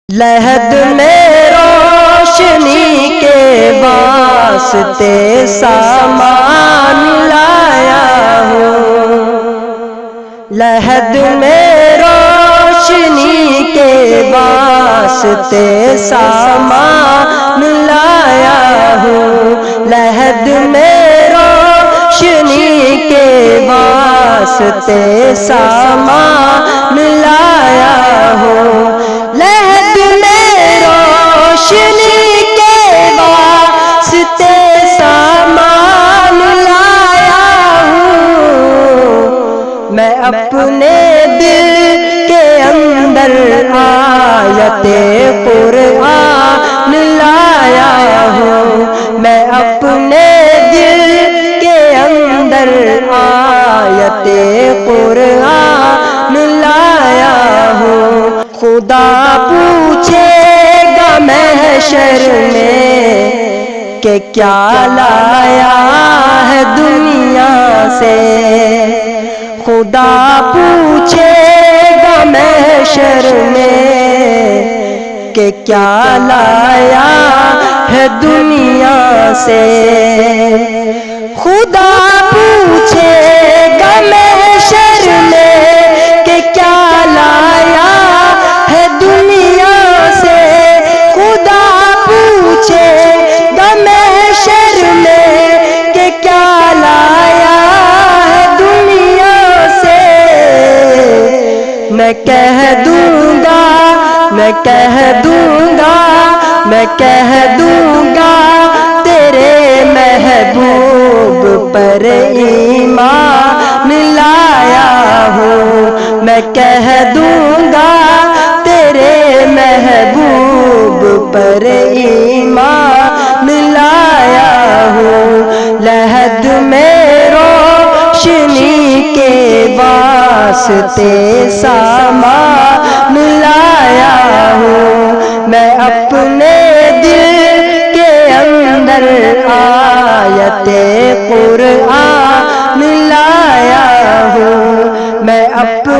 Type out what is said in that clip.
لحد میں روشنی کے واسطے سامان لایا ہوں، لحد میں روشنی کے واسطے سامان لایا ہوں، لحد میں روشنی کے واسطے سامان لایا ہوں، لحد میں روشنی کے واسطے سامان لایا ہوں، میں اپنے دل کے اندر آیت قرآن لایا ہوں، میں اپنے دل کے اندر آیت قرآن لایا ہوں، خدا پوچھے گا محشر میں کہ کیا لایا ہے دنیا سے، خدا پوچھے گا محشر میں کہ کیا لایا ہے دنیا سے، خدا پوچھے گا محشر میں کہ کیا لایا ہے دنیا سے، خدا پوچھے گا محشر میں کہ کیا لایا ہے دنیا سے، میں کہہ دوں گا، میں کہہ دوں گا، میں کہہ دوں گا تیرے محبوب پر ایمان لایا ہوں، میں کہہ دوں گا تیرے محبوب پر ایمان لایا ہوں، لحد میں روشنی کے واسطے سامان لایا ہوں، میں اپنے دل کے اندر آیت قرآن لایا ہوں، میں اپنے